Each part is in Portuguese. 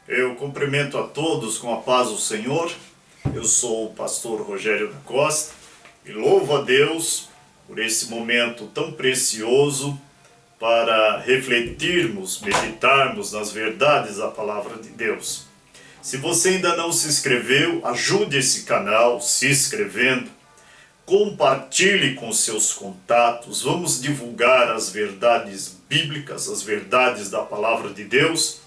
Eu cumprimento a todos com a paz do Senhor. Eu sou o pastor Rogério da Costa e louvo a Deus por esse momento tão precioso para refletirmos, meditarmos nas verdades da palavra de Deus. Se você ainda não se inscreveu, ajude esse canal se inscrevendo, compartilhe com seus contatos, vamos divulgar as verdades bíblicas, as verdades da palavra de Deus.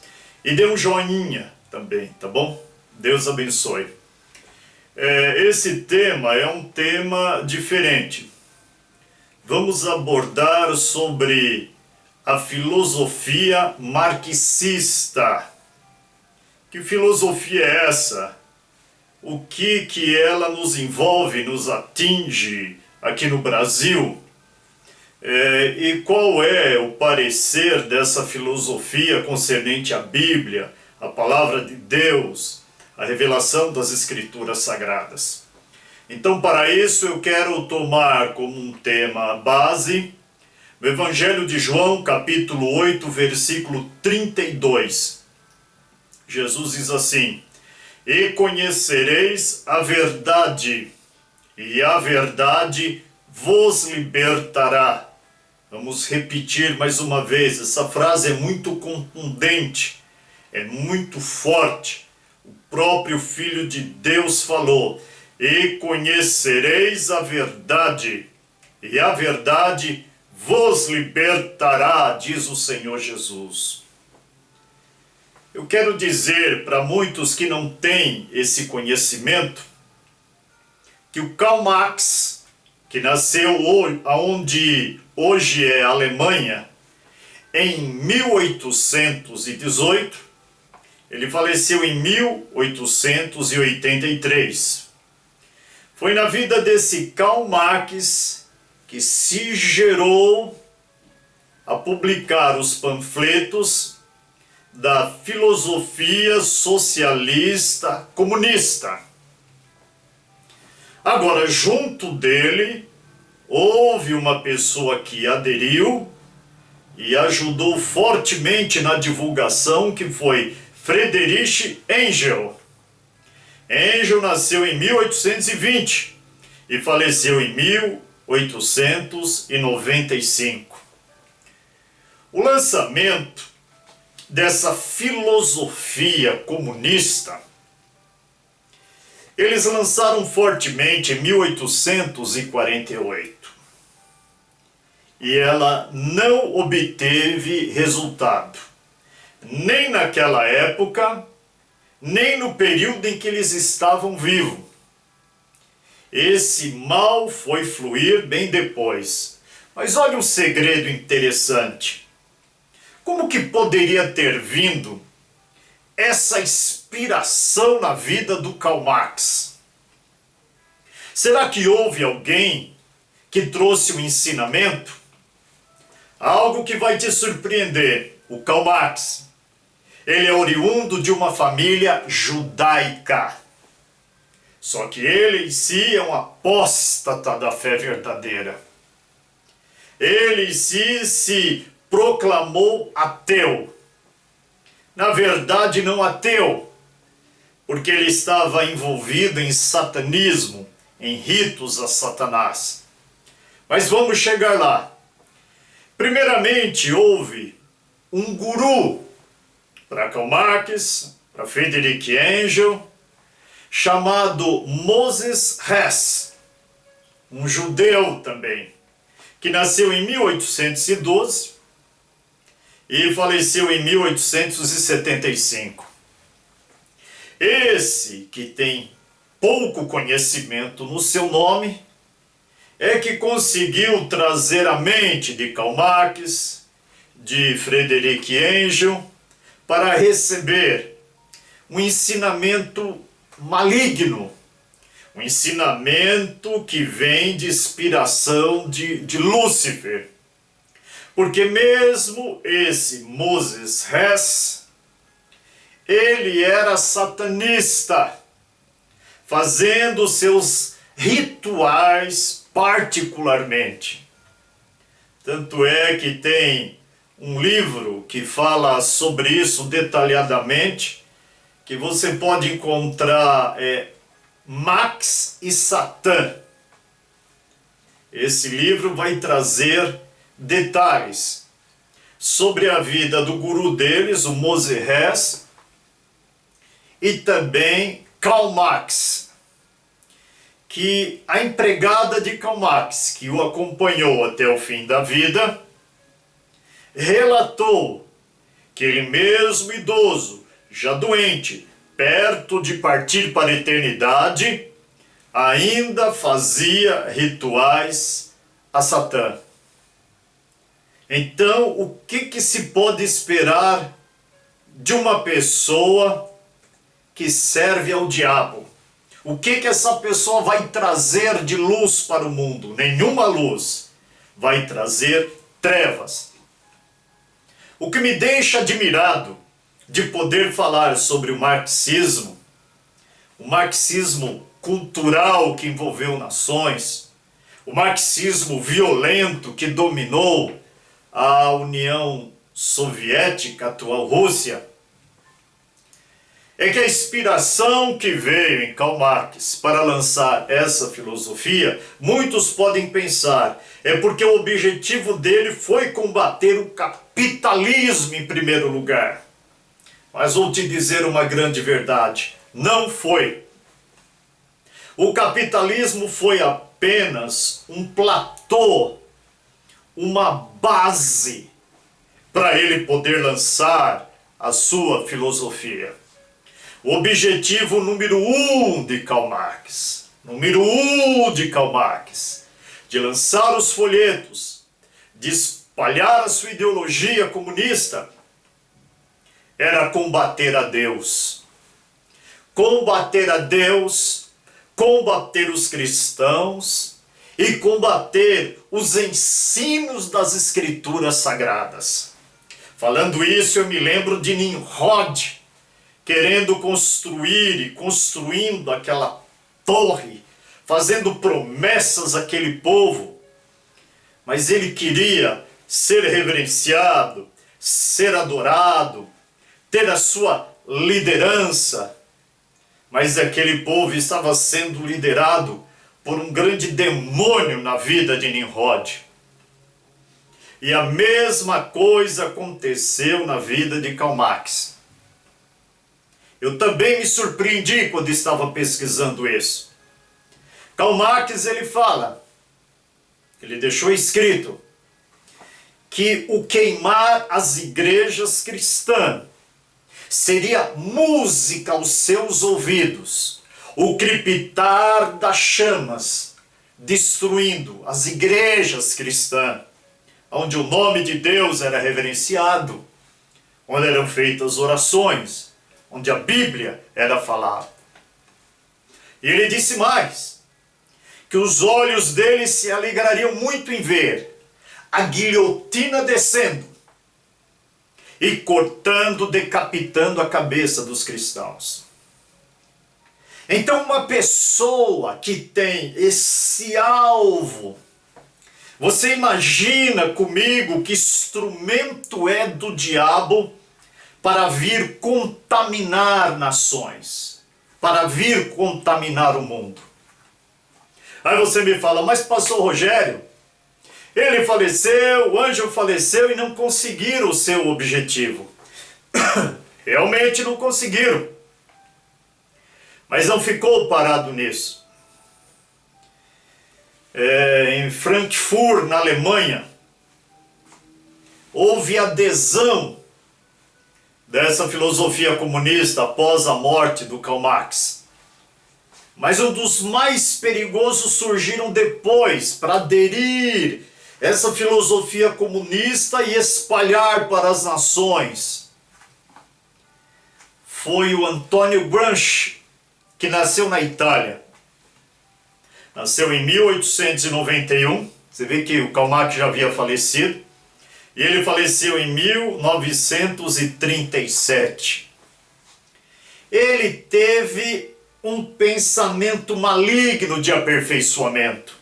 E dê um joinha também, tá bom? Deus abençoe. Esse tema é um tema diferente. Vamos abordar sobre a filosofia marxista. Que filosofia é essa? O que ela nos envolve, nos atinge aqui no Brasil? E qual é o parecer dessa filosofia concernente à Bíblia, a palavra de Deus, a revelação das Escrituras Sagradas? Então, para isso, eu quero tomar como um tema base o Evangelho de João, capítulo 8, versículo 32. Jesus diz assim: "E conhecereis a verdade, e a verdade vos libertará." Vamos repetir mais uma vez, essa frase é muito contundente, é muito forte. O próprio Filho de Deus falou: "E conhecereis a verdade, e a verdade vos libertará", diz o Senhor Jesus. Eu quero dizer para muitos que não têm esse conhecimento, que o Karl Marx, que nasceu onde hoje é a Alemanha, em 1818, ele faleceu em 1883. Foi na vida desse Karl Marx que se gerou a publicar os panfletos da filosofia socialista comunista. Agora, junto dele, houve uma pessoa que aderiu e ajudou fortemente na divulgação, que foi Friedrich Engels. Engels nasceu em 1820 e faleceu em 1895. O lançamento dessa filosofia comunista, eles lançaram fortemente em 1848. E ela não obteve resultado, nem naquela época, nem no período em que eles estavam vivos. Esse mal foi fluir bem depois. Mas olha um segredo interessante. Como que poderia ter vindo essa inspiração na vida do Karl Marx? Será que houve alguém que trouxe um ensinamento? Algo que vai te surpreender. O Karl Marx, ele é oriundo de uma família judaica. Só que ele em si é um apóstata da fé verdadeira. Ele em si se proclamou ateu. Na verdade, não ateu, porque ele estava envolvido em satanismo, em ritos a Satanás. Mas vamos chegar lá. Primeiramente, houve um guru para Karl Marx, para Friedrich Engels, chamado Moses Hess, um judeu também, que nasceu em 1812 e faleceu em 1875. Esse que tem pouco conhecimento no seu nome é que conseguiu trazer a mente de Karl Marx, de Friedrich Engels, para receber um ensinamento maligno, um ensinamento que vem de inspiração de Lúcifer. Porque mesmo esse Moses Hess, ele era satanista, fazendo seus rituais particularmente. Tanto é que tem um livro que fala sobre isso detalhadamente, que você pode encontrar Marx e Satã. Esse livro vai trazer detalhes sobre a vida do guru deles, o Moshe Hess, e também Karl Marx, que a empregada de Karl Marx, que o acompanhou até o fim da vida, relatou que ele mesmo idoso, já doente, perto de partir para a eternidade, ainda fazia rituais a Satã. Então, o que se pode esperar de uma pessoa que serve ao diabo? O que essa pessoa vai trazer de luz para o mundo? Nenhuma luz. Vai trazer trevas. O que me deixa admirado de poder falar sobre o marxismo cultural que envolveu nações, o marxismo violento que dominou a União Soviética, a atual Rússia, é que a inspiração que veio em Karl Marx para lançar essa filosofia, muitos podem pensar, é porque o objetivo dele foi combater o capitalismo em primeiro lugar. Mas vou te dizer uma grande verdade, não foi. O capitalismo foi apenas um platô, uma base para ele poder lançar a sua filosofia. O objetivo número 1 de Karl Marx, de lançar os folhetos, de espalhar a sua ideologia comunista, era combater a Deus. Combater a Deus, combater os cristãos e combater os ensinos das Escrituras Sagradas. Falando isso, eu me lembro de Nimrod, querendo construir e construindo aquela torre, fazendo promessas àquele povo, mas ele queria ser reverenciado, ser adorado, ter a sua liderança, mas aquele povo estava sendo liderado por um grande demônio na vida de Nimrod. E a mesma coisa aconteceu na vida de Karl Marx. Eu também me surpreendi quando estava pesquisando isso. Karl Marx, ele fala, ele deixou escrito, que o queimar as igrejas cristãs seria música aos seus ouvidos, o crepitar das chamas, destruindo as igrejas cristãs, onde o nome de Deus era reverenciado, onde eram feitas orações, onde a Bíblia era falada. E ele disse mais, que os olhos dele se alegrariam muito em ver a guilhotina descendo e cortando, decapitando a cabeça dos cristãos. Então, uma pessoa que tem esse alvo, você imagina comigo que instrumento é do diabo para vir contaminar nações, para vir contaminar o mundo. Aí você me fala, mas pastor Rogério, ele faleceu, o anjo faleceu e não conseguiram o seu objetivo. Realmente não conseguiram. Mas não ficou parado nisso. Em Frankfurt, na Alemanha, houve adesão dessa filosofia comunista após a morte do Karl Marx. Mas um dos mais perigosos surgiram depois para aderir essa filosofia comunista e espalhar para as nações. Foi o Antônio Gramsci, que nasceu na Itália. Nasceu em 1891, você vê que o Karl Marx já havia falecido, e ele faleceu em 1937. Ele teve um pensamento maligno de aperfeiçoamento.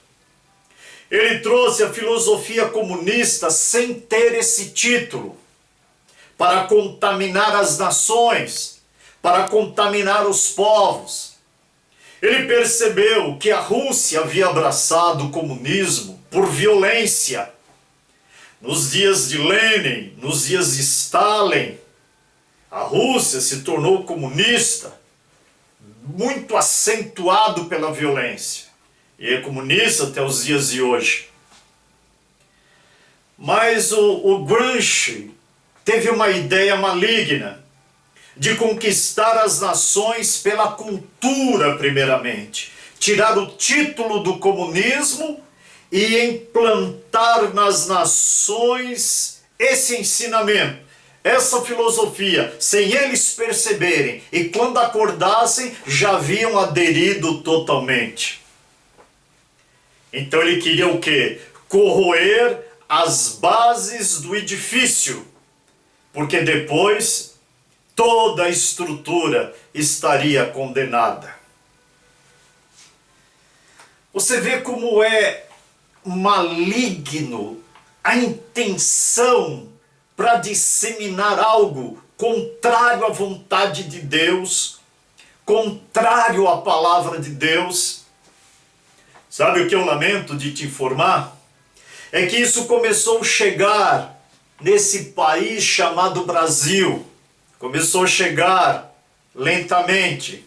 Ele trouxe a filosofia comunista sem ter esse título, para contaminar as nações, para contaminar os povos. Ele percebeu que a Rússia havia abraçado o comunismo por violência. Nos dias de Lenin, nos dias de Stalin, a Rússia se tornou comunista, muito acentuado pela violência. E é comunista até os dias de hoje. Mas o Gramsci teve uma ideia maligna de conquistar as nações pela cultura primeiramente, tirar o título do comunismo e implantar nas nações esse ensinamento, essa filosofia, sem eles perceberem, e quando acordassem já haviam aderido totalmente. Então ele queria o quê? Corroer as bases do edifício, porque depois toda a estrutura estaria condenada. Você vê como é maligno a intenção para disseminar algo contrário à vontade de Deus, contrário à palavra de Deus. Sabe o que eu lamento de te informar? É que isso começou a chegar nesse país chamado Brasil. Começou a chegar lentamente.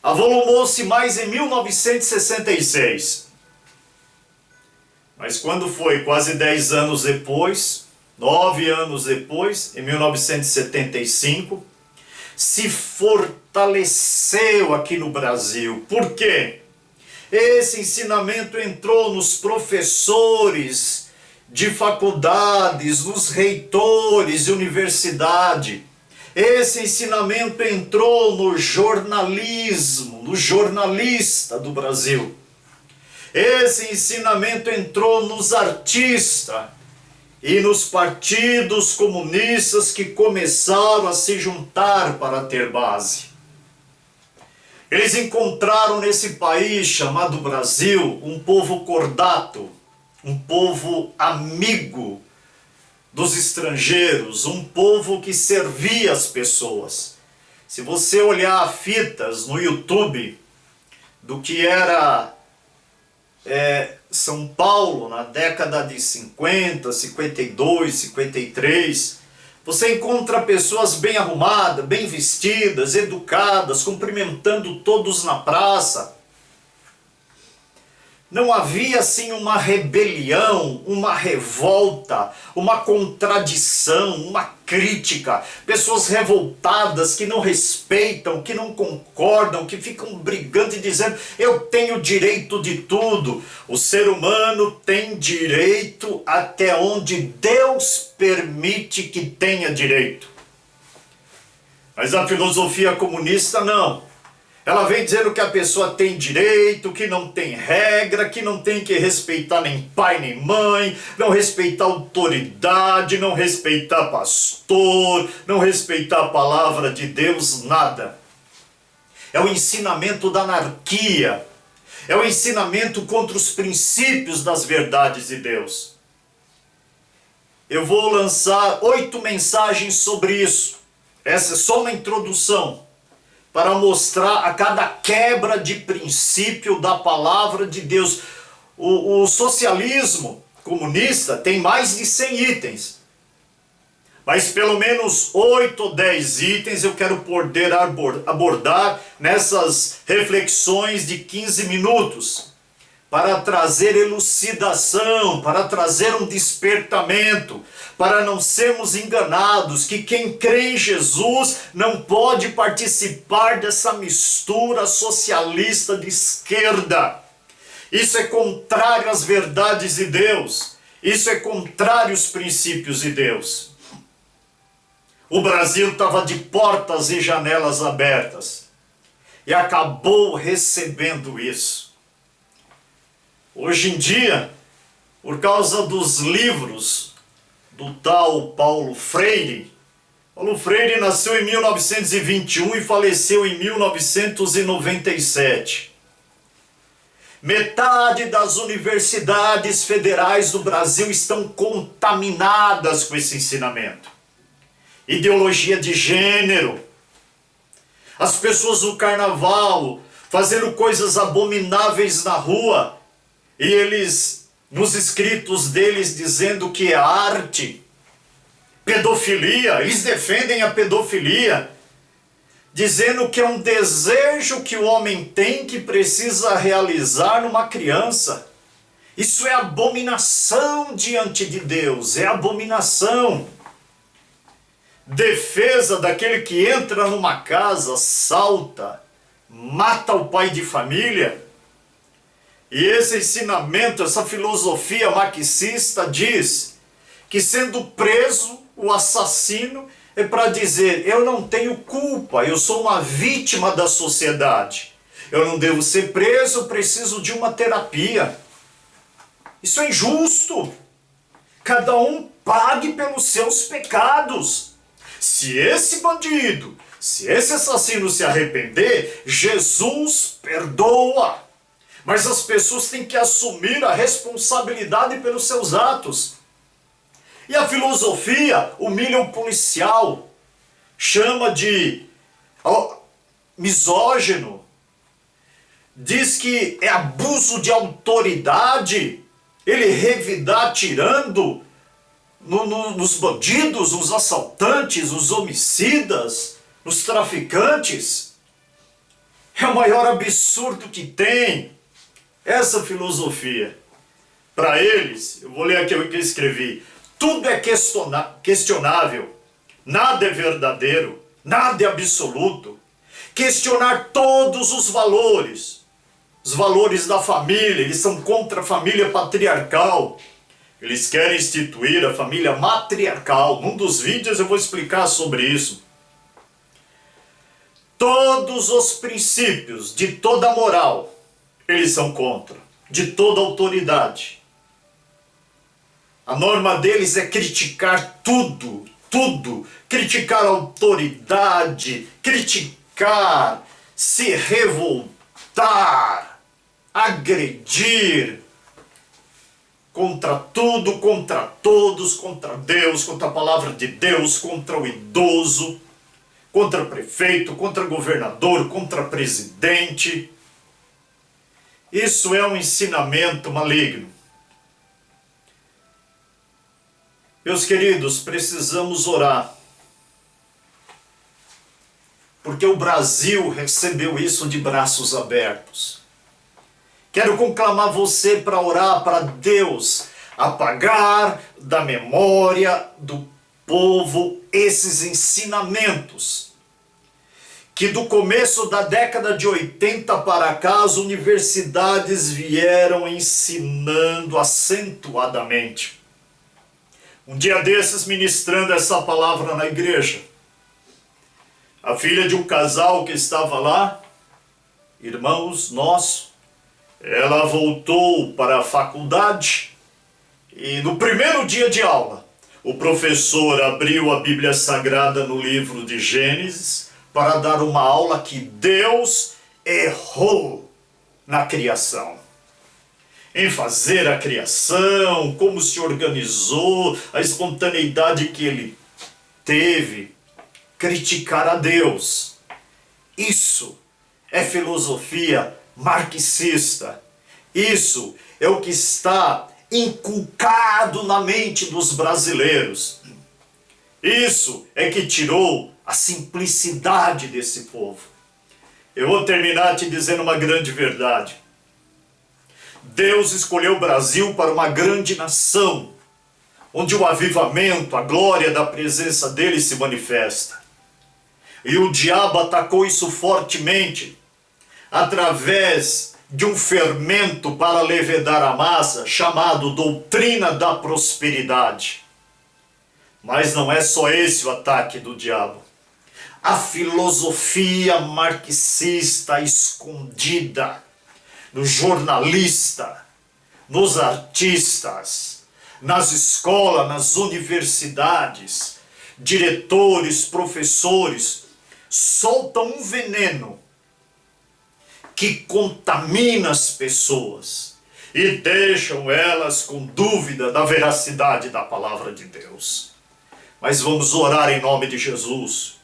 Avolumou-se mais em 1966. Mas quando foi quase 10 anos depois, 9 anos depois, em 1975, se fortaleceu aqui no Brasil. Por quê? Esse ensinamento entrou nos professores de faculdades, nos reitores de universidade. Esse ensinamento entrou no jornalismo, no jornalista do Brasil. Esse ensinamento entrou nos artistas e nos partidos comunistas que começaram a se juntar para ter base. Eles encontraram nesse país chamado Brasil um povo cordato, um povo amigo dos estrangeiros, um povo que servia as pessoas. Se você olhar fitas no YouTube do que era São Paulo na década de 50, 52, 53, você encontra pessoas bem arrumadas, bem vestidas, educadas, cumprimentando todos na praça. Não havia assim uma rebelião, uma revolta, uma contradição, uma crítica. Pessoas revoltadas que não respeitam, que não concordam, que ficam brigando e dizendo: eu tenho direito de tudo. O ser humano tem direito até onde Deus permite que tenha direito. Mas a filosofia comunista não. Ela vem dizendo que a pessoa tem direito, que não tem regra, que não tem que respeitar nem pai nem mãe, não respeitar autoridade, não respeitar pastor, não respeitar a palavra de Deus, nada. É o ensinamento da anarquia, é o ensinamento contra os princípios das verdades de Deus. Eu vou lançar 8 mensagens sobre isso. Essa é só uma introdução, para mostrar a cada quebra de princípio da palavra de Deus. O socialismo comunista tem mais de 100 itens. Mas pelo menos 8 ou 10 itens eu quero poder abordar nessas reflexões de 15 minutos. Para trazer elucidação, para trazer um despertamento, para não sermos enganados, que quem crê em Jesus não pode participar dessa mistura socialista de esquerda. Isso é contrário às verdades de Deus, isso é contrário aos princípios de Deus. O Brasil estava de portas e janelas abertas e acabou recebendo isso. Hoje em dia, por causa dos livros do tal Paulo Freire nasceu em 1921 e faleceu em 1997. Metade das universidades federais do Brasil estão contaminadas com esse ensinamento. Ideologia de gênero, As pessoas no carnaval fazendo coisas abomináveis na rua, e eles, nos escritos deles, dizendo que é arte. Pedofilia, eles defendem a pedofilia, dizendo que é um desejo que o homem tem que precisa realizar numa criança. Isso é abominação diante de Deus, é abominação. Defesa daquele que entra numa casa, assalta, mata o pai de família. E esse ensinamento, essa filosofia marxista diz que, sendo preso, o assassino é para dizer: eu não tenho culpa, eu sou uma vítima da sociedade. Eu não devo ser preso, eu preciso de uma terapia. Isso é injusto. Cada um pague pelos seus pecados. Se esse bandido, se esse assassino se arrepender, Jesus perdoa. Mas as pessoas têm que assumir a responsabilidade pelos seus atos. E a filosofia humilha o policial, chama de misógino, diz que é abuso de autoridade ele revidar atirando nos bandidos, nos assaltantes, nos homicidas, nos traficantes. É o maior absurdo que tem essa filosofia. Para eles, eu vou ler aqui o que eu escrevi: tudo é questionável, nada é verdadeiro, nada é absoluto. Questionar todos os valores da família, eles são contra a família patriarcal. Eles querem instituir a família matriarcal. Num dos vídeos eu vou explicar sobre isso. Todos os princípios de toda moral, eles são contra, de toda autoridade. A norma deles é criticar tudo, criticar a autoridade, criticar, se revoltar, agredir, contra tudo, contra todos, contra Deus, contra a palavra de Deus, contra o idoso, contra prefeito, contra governador, contra presidente. Isso é um ensinamento maligno. Meus queridos, precisamos orar, porque o Brasil recebeu isso de braços abertos. Quero conclamar você para orar para Deus apagar da memória do povo esses ensinamentos que do começo da década de 80 para cá as universidades vieram ensinando acentuadamente. Um dia desses, ministrando essa palavra na igreja, a filha de um casal que estava lá, irmãos nossos, ela voltou para a faculdade e no primeiro dia de aula, o professor abriu a Bíblia Sagrada no livro de Gênesis para dar uma aula que Deus errou na criação. Em fazer a criação, como se organizou, a espontaneidade que ele teve, criticar a Deus. Isso é filosofia marxista. Isso é o que está inculcado na mente dos brasileiros. Isso é que tirou a simplicidade desse povo. Eu vou terminar te dizendo uma grande verdade. Deus escolheu o Brasil para uma grande nação, onde o avivamento, a glória da presença dele se manifesta. E o diabo atacou isso fortemente, através de um fermento para levedar a massa, chamado doutrina da prosperidade. Mas não é só esse o ataque do diabo. A filosofia marxista escondida no jornalista, nos artistas, nas escolas, nas universidades, diretores, professores, soltam um veneno que contamina as pessoas e deixam elas com dúvida da veracidade da palavra de Deus. Mas vamos orar em nome de Jesus.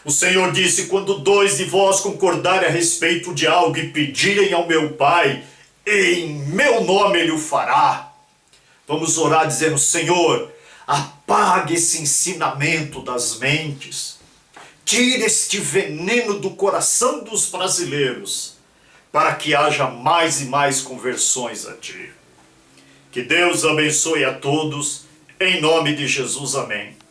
O Senhor disse: quando dois de vós concordarem a respeito de algo e pedirem ao meu Pai, em meu nome Ele o fará. Vamos orar dizendo: Senhor, apague esse ensinamento das mentes. Tire este veneno do coração dos brasileiros, para que haja mais e mais conversões a Ti. Que Deus abençoe a todos, em nome de Jesus, amém.